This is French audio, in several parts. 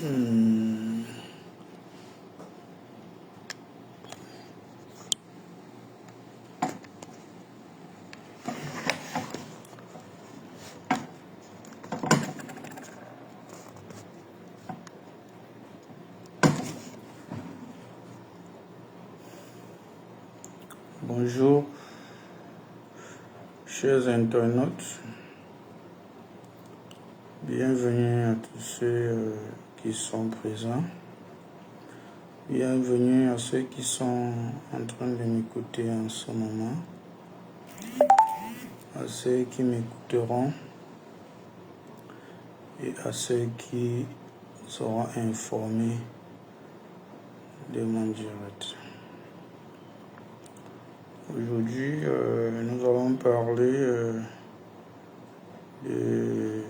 Hmm. Bonjour, chers internautes. Bienvenue à tous ceux qui sont présents. Bienvenue à ceux qui sont en train de m'écouter en ce moment. À ceux qui m'écouteront et à ceux qui seront informés de mon direct. Aujourd'hui, nous allons parler de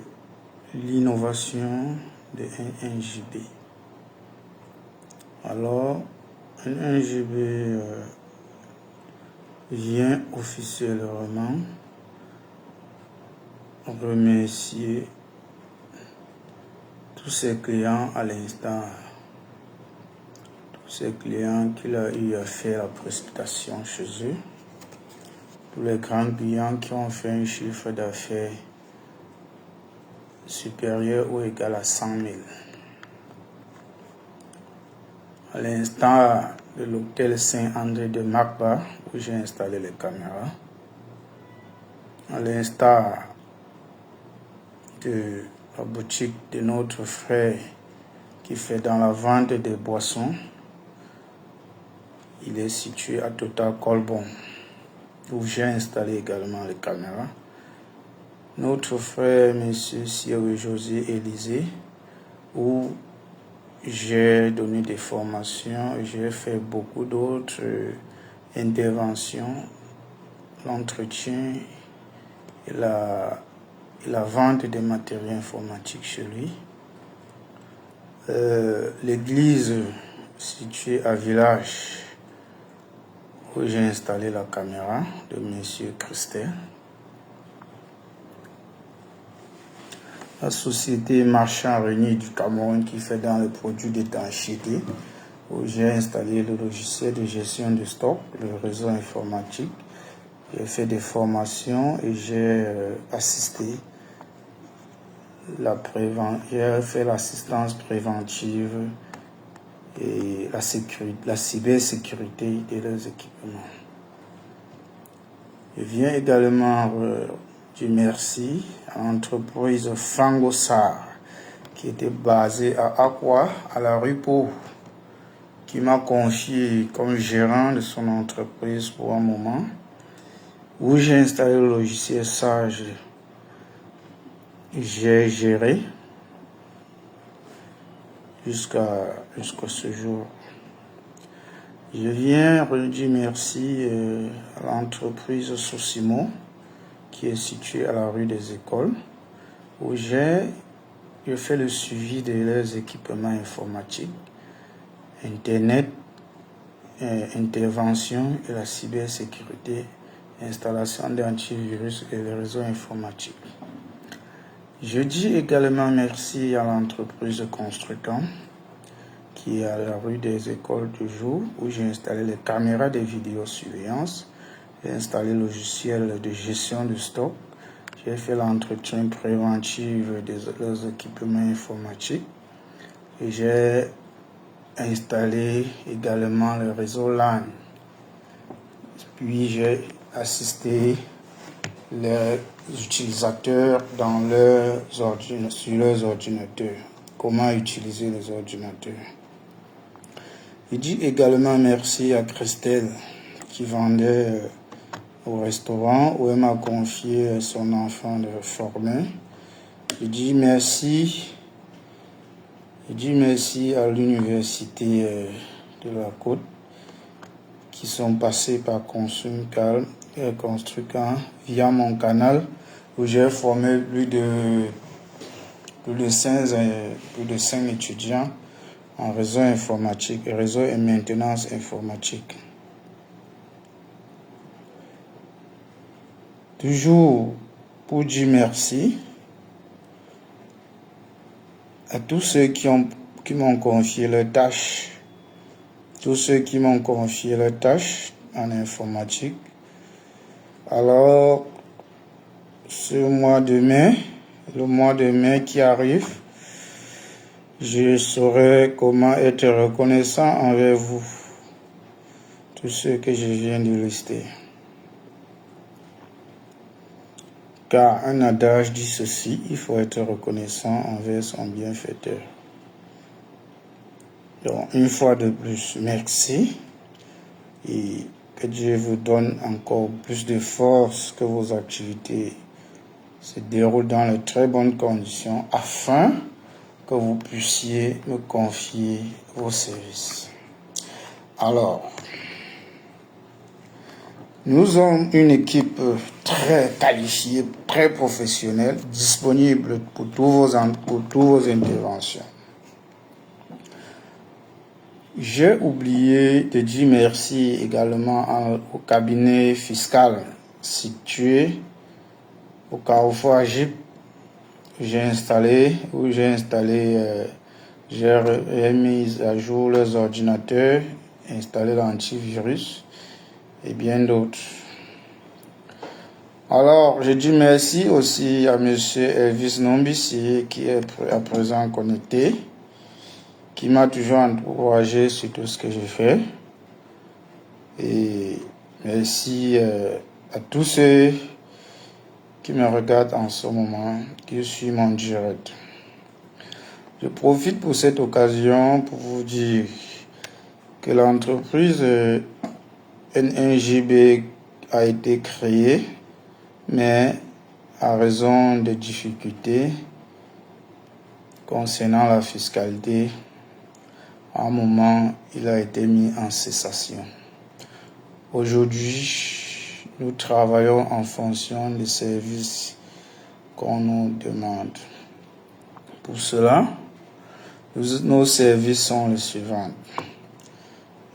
l'innovation de 1 GB. Alors, 1 GB vient officiellement remercier tous ses clients à l'instant, tous ses clients qu'il a eu à faire la prestation chez eux, tous les grands clients qui ont fait un chiffre d'affaires supérieur ou égal à 100 000. À l'instant de l'hôtel Saint-André de Macba, où j'ai installé les caméras, à l'instar de la boutique de notre frère qui fait dans la vente des boissons, il est situé à Total Colbon, où j'ai installé également les caméras. Notre frère, M. Cyril José Élysée, où j'ai donné des formations, j'ai fait beaucoup d'autres interventions, l'entretien et la vente des matériaux informatiques chez lui. L'église située à Village, où j'ai installé la caméra de M. Christel. La société Marchand Réunis du Cameroun qui fait dans les produits d'étanchéité, où j'ai installé le logiciel de gestion de stock, le réseau informatique. J'ai fait des formations et j'ai assisté j'ai fait l'assistance préventive et la cybersécurité de leurs équipements. Je viens également dire merci à l'entreprise Fangosar qui était basée à Akwa, à la rue Pau, qui m'a confié comme gérant de son entreprise pour un moment, où j'ai installé le logiciel Sage. J'ai géré jusqu'à ce jour. Je viens redire merci à l'entreprise Sosimo qui est située à la rue des Écoles, où j'ai fait le suivi de leurs équipements informatiques, Internet, intervention et la cybersécurité, installation d'antivirus et les réseaux informatiques. Je dis également merci à l'entreprise Construcom qui est à la rue des Écoles toujours, où j'ai installé les caméras de vidéosurveillance, j'ai installé le logiciel de gestion de stock, j'ai fait l'entretien préventif de leurs équipements informatiques et j'ai installé également le réseau LAN. Puis j'ai assisté les utilisateurs sur leurs ordinateurs, comment utiliser les ordinateurs. Je dis également merci à Christelle qui vendait au restaurant où elle m'a confié son enfant de former. Je dis merci à l'université de la Côte qui sont passés par Construcam via mon canal où j'ai formé plus de 5 étudiants en réseau informatique et réseau et maintenance informatique. Toujours pour dire merci à tous ceux qui ont qui m'ont confié leurs tâches. Tous ceux qui m'ont confié leurs tâches en informatique. Alors, ce mois de mai, le mois de mai qui arrive, je saurai comment être reconnaissant envers vous, tous ceux que je viens de lister. Car un adage dit ceci, il faut être reconnaissant envers son bienfaiteur. Donc, une fois de plus, merci et que Dieu vous donne encore plus de force, que vos activités se déroulent dans de très bonnes conditions afin que vous puissiez me confier vos services. Alors, nous avons une équipe très qualifiée, très professionnelle, disponible pour toutes vos interventions. J'ai oublié de dire merci également au cabinet fiscal situé au Carrefour Agip. J'ai mis à jour les ordinateurs, installé l'antivirus et bien d'autres. Alors, je dis merci aussi à M. Elvis Nombissi qui est à présent connecté, qui m'a toujours encouragé sur tout ce que je fais. Et merci à tous ceux qui me regardent en ce moment, qui suivent mon direct. Je profite pour cette occasion pour vous dire que l'entreprise NNJB a été créée, mais à raison de difficultés concernant la fiscalité, à un moment, il a été mis en cessation. Aujourd'hui, nous travaillons en fonction des services qu'on nous demande. Pour cela, nos services sont les suivants.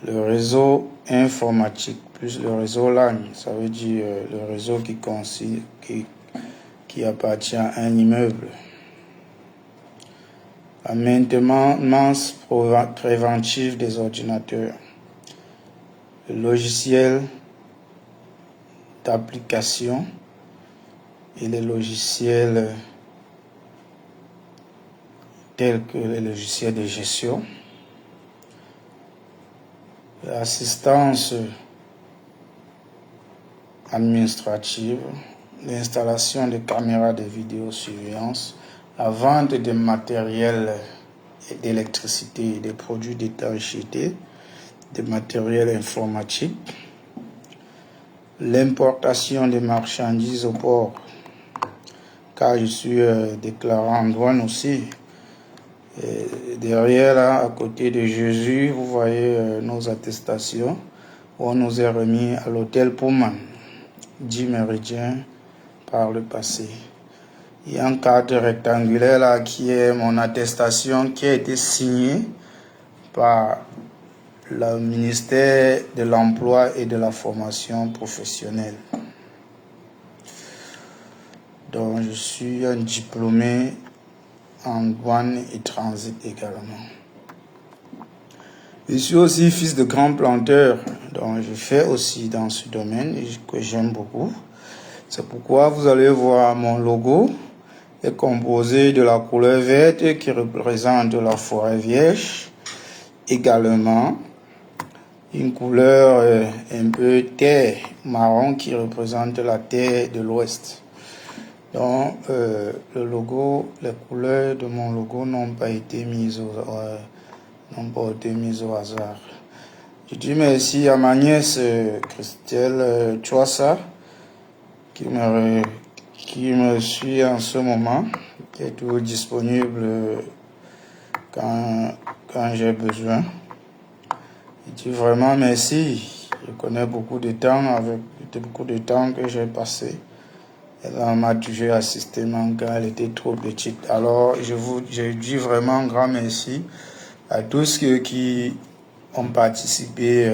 Le réseau informatique plus le réseau LAN, ça veut dire le réseau qui appartient à un immeuble. La maintenance préventive des ordinateurs. Le logiciel d'application et les logiciels tels que les logiciels de gestion. L'assistance administrative, l'installation de caméras de vidéosurveillance, la vente de matériel et d'électricité, des produits d'étanchéité, des matériels informatiques, l'importation des marchandises au port, car je suis déclarant en douane aussi. Et derrière, là, à côté de Jésus, vous voyez nos attestations où on nous est remis à l'hôtel Pullman, 10 méridiens par le passé. Il y a un cadre rectangulaire là qui est mon attestation qui a été signée par le ministère de l'Emploi et de la Formation professionnelle. Donc, je suis un diplômé en douane et transit également. Je suis aussi fils de grand planteur, donc je fais aussi dans ce domaine que j'aime beaucoup. C'est pourquoi vous allez voir mon logo est composé de la couleur verte qui représente la forêt vierge, également une couleur un peu terre marron qui représente la terre de l'ouest. Donc le logo, les couleurs de mon logo n'ont pas été mises au hasard. Je dis merci à ma nièce Christelle Chouassa qui me suit en ce moment, qui est toujours disponible quand j'ai besoin. Je dis vraiment merci. Je connais beaucoup de temps que j'ai passé. Elle m'a toujours assisté même quand elle était trop petite. Alors, je dis vraiment un grand merci à tous ceux qui ont participé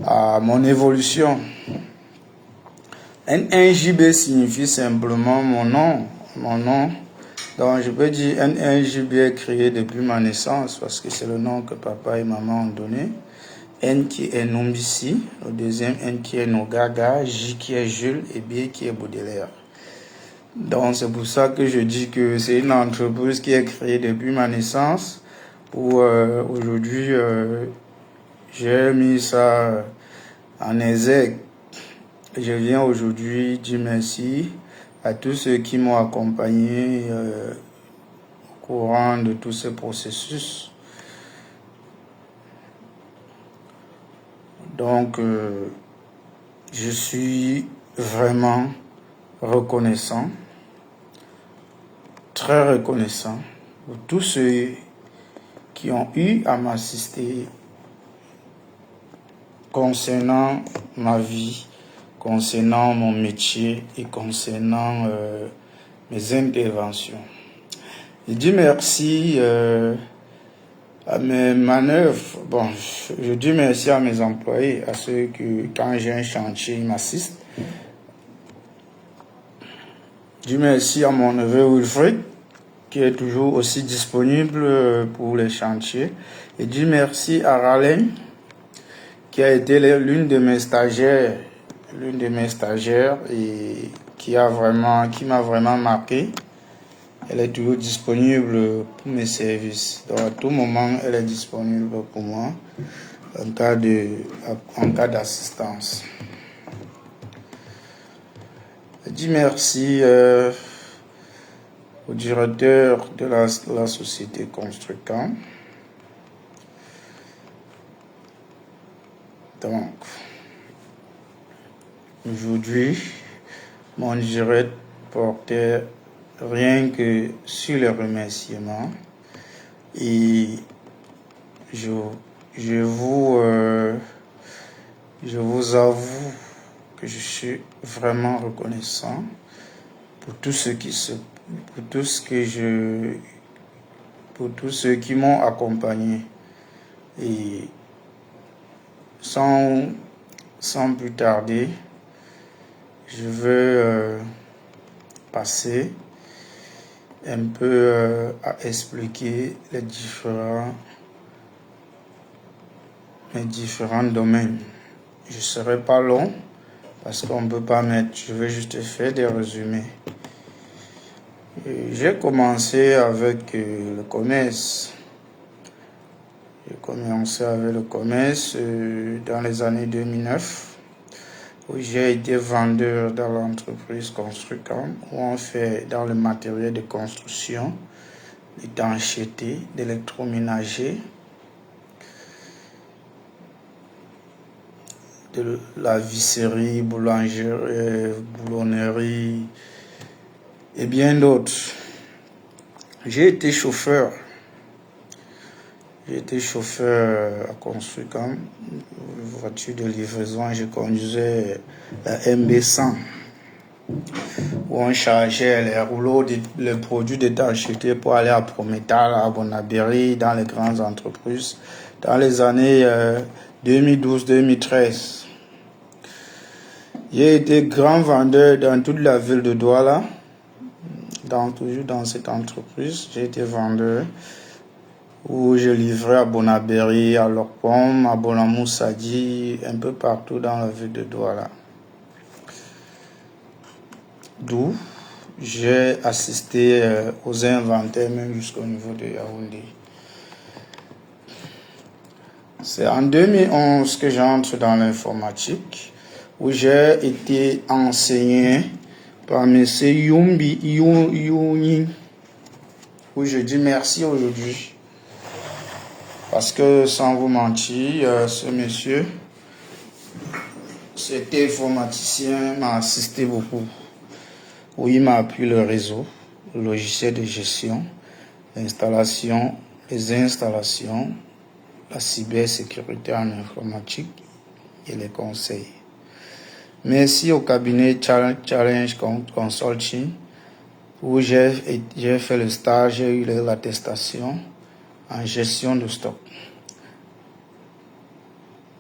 à mon évolution. NNJB signifie simplement mon nom Donc, je peux dire NNJB créé depuis ma naissance parce que c'est le nom que papa et maman ont donné. N qui est Nombissi, le deuxième N qui est Nogaga, J qui est Jules et B qui est Baudelaire. Donc, c'est pour ça que je dis que c'est une entreprise qui est créée depuis ma naissance. Pour aujourd'hui, j'ai mis ça en exergue. Je viens aujourd'hui dire merci à tous ceux qui m'ont accompagné au courant de tous ces processus. Donc, je suis vraiment reconnaissant, très reconnaissant pour tous ceux qui ont eu à m'assister concernant ma vie, concernant mon métier et concernant mes interventions. Je dis merci à mes manœuvres. Bon, je dis merci à mes employés, à ceux qui, quand j'ai un chantier, ils m'assistent. Je dis merci à mon neveu Wilfried, qui est toujours aussi disponible pour les chantiers. Et je dis merci à Raleigh, qui a été l'une de mes stagiaires et qui m'a vraiment marqué. Elle est toujours disponible pour mes services. Donc à tout moment, elle est disponible pour moi en cas d'assistance. Je dis merci au directeur de la société Construcam. Donc, aujourd'hui, mon direct portait rien que sur les remerciements et je vous avoue que je suis vraiment reconnaissant pour tous ceux qui m'ont accompagné et sans plus tarder, je veux passer un peu à expliquer mes différents domaines. Je ne serai pas long parce qu'on ne peut pas mettre, je vais juste faire des résumés. J'ai commencé avec le commerce. J'ai commencé avec le commerce dans les années 2009, où j'ai été vendeur dans l'entreprise Construcam, où on fait dans le matériel de construction, d'étanchéité, d'électroménager, de la visserie, boulonnerie et bien d'autres. J'ai été chauffeur. J'ai été chauffeur à Construcam, voiture de livraison. Je conduisais la MB100, où on chargeait les rouleaux, les produits d'étanchéité pour aller à Prométhal, à Bonaberry, dans les grandes entreprises, dans les années 2012-2013. J'ai été grand vendeur dans toute la ville de Douala, toujours dans cette entreprise. J'ai été vendeur où je livrais à Bonaberry, à Lorpom, à Bonamoussadi, un peu partout dans la ville de Douala. D'où j'ai assisté aux inventaires, même jusqu'au niveau de Yaoundé. C'est en 2011 que j'entre dans l'informatique, où j'ai été enseigné par M. Yumbi Youni, où je dis merci aujourd'hui. Parce que, sans vous mentir, ce monsieur, cet informaticien, m'a assisté beaucoup. Où il m'a appris le réseau, le logiciel de gestion, les installations, la cybersécurité en informatique et les conseils. Merci au cabinet Challenge Consulting, où j'ai fait le stage, j'ai eu l'attestation en gestion de stock.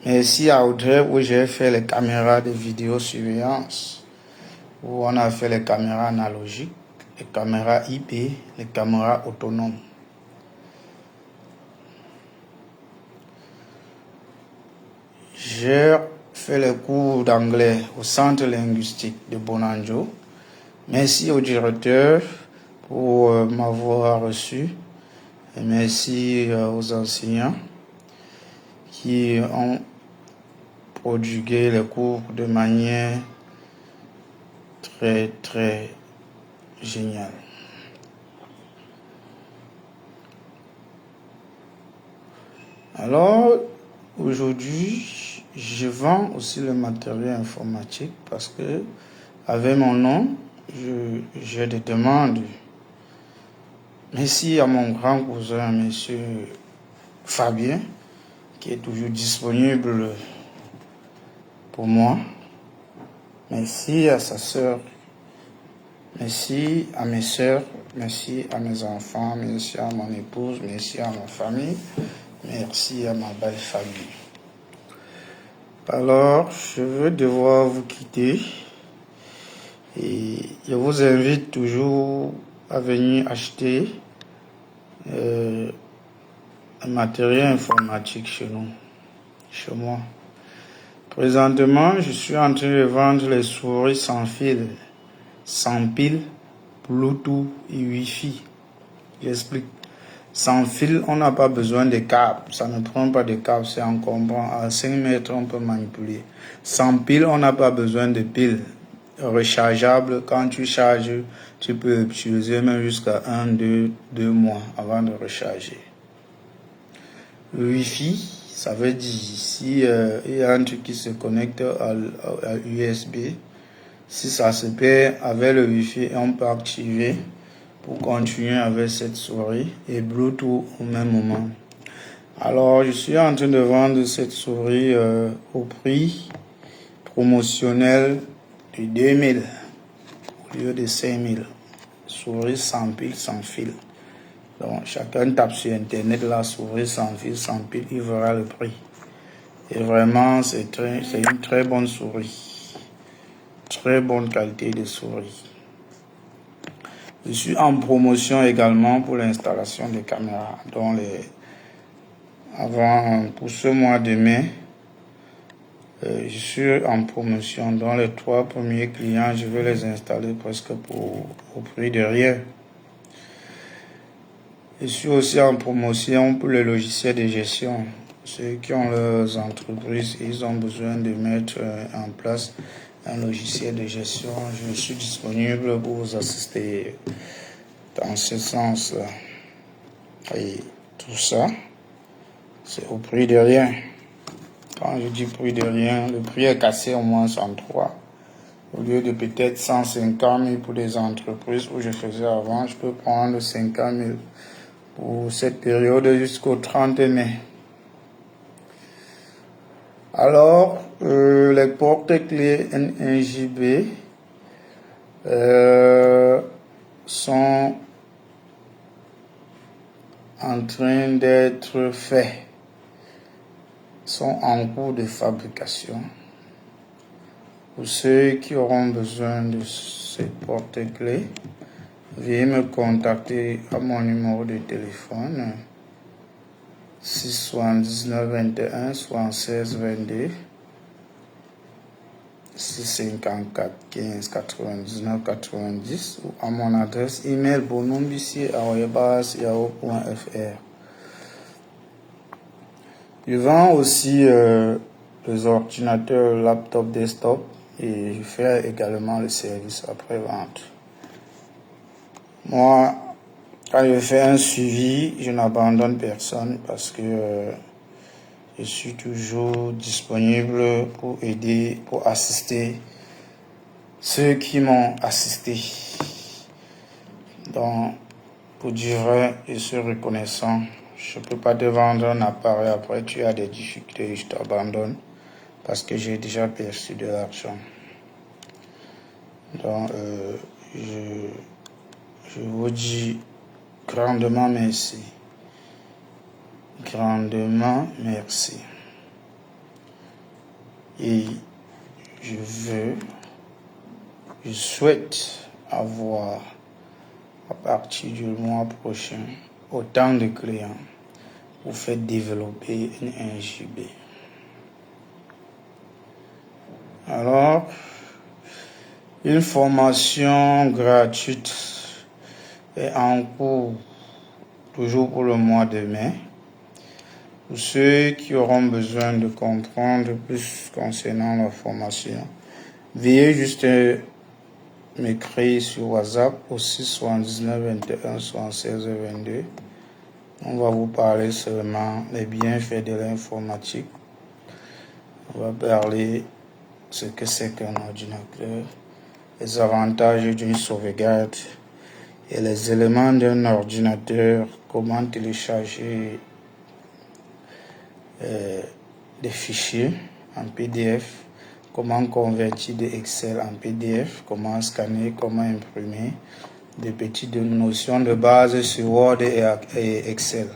Merci à Audrey, où j'ai fait les caméras de vidéosurveillance, où on a fait les caméras analogiques, les caméras IP, les caméras autonomes. J'ai fait les cours d'anglais au Centre linguistique de Bonanjo. Merci au directeur pour m'avoir reçu. Et merci aux enseignants qui ont prodigué les cours de manière très, très géniale. Alors, aujourd'hui, je vends aussi le matériel informatique parce que, avec mon nom, j'ai des demandes. Merci à mon grand cousin, monsieur Fabien, qui est toujours disponible pour moi. Merci à sa sœur. Merci à mes sœurs. Merci à mes enfants. Merci à mon épouse. Merci à ma famille. Merci à ma belle famille. Alors, je vais devoir vous quitter. Et je vous invite toujours à venir acheter un matériel informatique chez nous, chez moi. Présentement, je suis en train de vendre les souris sans fil, sans pile, Bluetooth et Wi-Fi. J'explique. Sans fil, on n'a pas besoin de câbles. Ça ne prend pas de câbles, c'est encombrant. À 5 mètres, on peut manipuler. Sans pile, on n'a pas besoin de piles. Rechargeable, quand tu charges, tu peux utiliser même jusqu'à 2 mois avant de recharger. Wi-Fi, ça veut dire si il y a un truc qui se connecte à USB, si ça se perd avec le Wi-Fi, on peut activer pour continuer avec cette souris et Bluetooth au même moment. Alors, je suis en train de vendre cette souris au prix promotionnel de 2000 au lieu de 5000. Souris sans pile, sans fil. Donc, chacun tape sur Internet la souris sans fil, sans pile, il verra le prix. Et vraiment, c'est une très bonne souris. Très bonne qualité de souris. Je suis en promotion également pour l'installation des caméras. Donc pour ce mois de mai, je suis en promotion. Dans les 3 premiers clients, je vais les installer presque au prix de rien. Je suis aussi en promotion pour les logiciels de gestion. Ceux qui ont leurs entreprises, ils ont besoin de mettre en place un logiciel de gestion. Je suis disponible pour vous assister dans ce sens-là. Et tout ça, c'est au prix de rien. Quand je dis prix de rien, le prix est cassé au moins 103. Au lieu de peut-être 150 000 pour des entreprises où je faisais avant, je peux prendre 50 000 pour cette période jusqu'au 30 mai. Alors, les porte-clés N1JB sont en train d'être faits, sont en cours de fabrication. Pour ceux qui auront besoin de ces porte-clés, veuillez me contacter à mon numéro de téléphone 679 21 76 22 654 15 99 90 ou à mon adresse email bonombissier@yahoo.fr. Je vends aussi les ordinateurs laptop desktop et je fais également le service après-vente. Moi, quand je fais un suivi, je n'abandonne personne parce que je suis toujours disponible pour aider, pour assister ceux qui m'ont assisté. Donc, pour dire vrai, je suis reconnaissant. Je ne peux pas te vendre un appareil, après tu as des difficultés, je t'abandonne parce que j'ai déjà perçu de l'argent. Donc, je vous dis grandement merci. Grandement merci. Et je souhaite avoir à partir du mois prochain, autant de clients pour faire développer une 1 GB. Alors, une formation gratuite est en cours, toujours pour le mois de mai. Pour ceux qui auront besoin de comprendre plus concernant la formation, veuillez juste m'écrire sur WhatsApp au 679 21 76 22. On va vous parler seulement des bienfaits de l'informatique. On va parler ce que c'est qu'un ordinateur, les avantages d'une sauvegarde et les éléments d'un ordinateur, comment télécharger des fichiers en PDF, comment convertir de Excel en PDF, comment scanner, comment imprimer, des petites notions de base sur Word et Excel.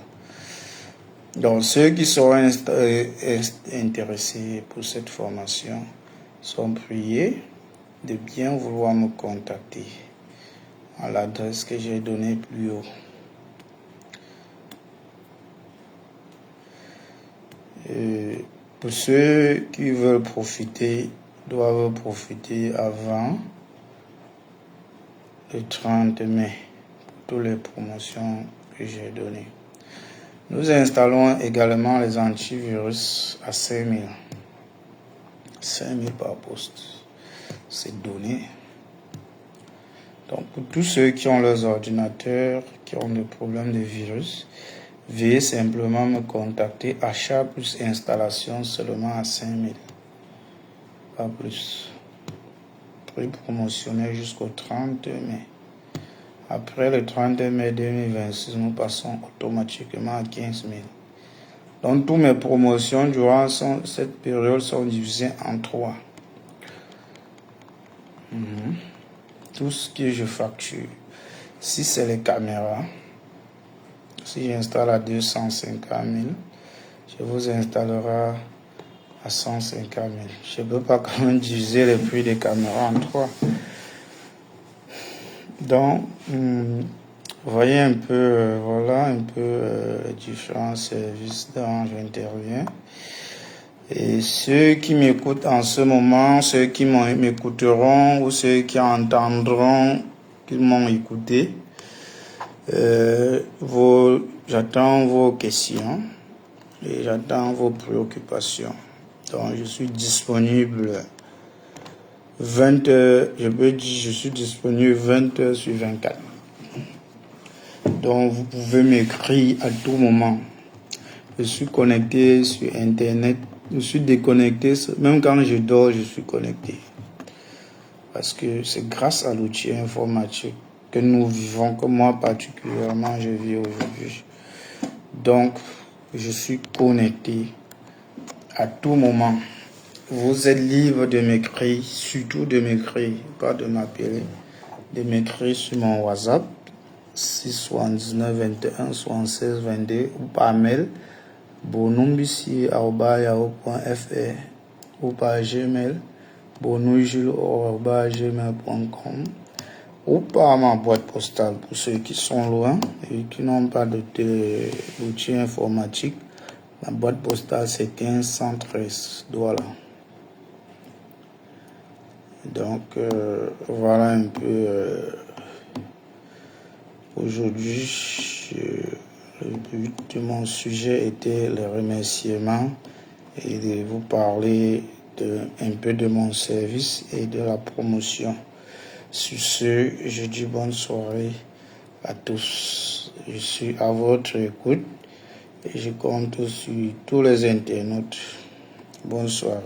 Donc ceux qui seront intéressés pour cette formation sont priés de bien vouloir me contacter à l'adresse que j'ai donnée plus haut. Pour ceux qui veulent profiter, doivent profiter avant le 30 mai pour toutes les promotions que j'ai données. Nous installons également les antivirus à 5000. 5000 par poste. C'est donné. Donc pour tous ceux qui ont leurs ordinateurs, qui ont des problèmes de virus, veuillez simplement me contacter. Achat plus installation seulement à 5000. Pas plus. Prix promotionnel jusqu'au 30 mai. Après le 30 mai 2026, nous passons automatiquement à 15 000. Donc toutes mes promotions durant cette période sont divisées en 3. Tout ce que je facture, si c'est les caméras, si j'installe à 250 000, je vous installerai à 150 000. Je ne peux pas quand même diviser le prix des caméras en 3. Donc, voyez un peu, voilà un peu les différents services dont j'interviens. Et ceux qui m'écoutent en ce moment, ceux qui m'écouteront ou ceux qui entendront qu'ils m'ont écouté, j'attends vos questions et j'attends vos préoccupations. Donc, je suis disponible 20 heures, je suis disponible 20 heures sur 24. Donc, vous pouvez m'écrire à tout moment. Je suis connecté sur Internet. Je suis déconnecté. Même quand je dors, je suis connecté. Parce que c'est grâce à l'outil informatique que nous vivons, que moi particulièrement, je vis aujourd'hui. Donc, je suis connecté à tout moment. Vous êtes libre de m'écrire, surtout de m'écrire, pas de m'appeler, de m'écrire sur mon WhatsApp 679 21 76 22 ou par mail bonumbisi@yahoo.fr ou par Gmail bonoujul@gmail.com ou par ma boîte postale pour ceux qui sont loin et qui n'ont pas d'outils informatique. Ma boîte postale c'est 1513 Douala. Donc voilà un peu aujourd'hui. Le but de mon sujet était le remerciement et de vous parler un peu de mon service et de la promotion. Sur ce, je dis bonne soirée à tous. Je suis à votre écoute et je compte sur tous les internautes. Bonne soirée.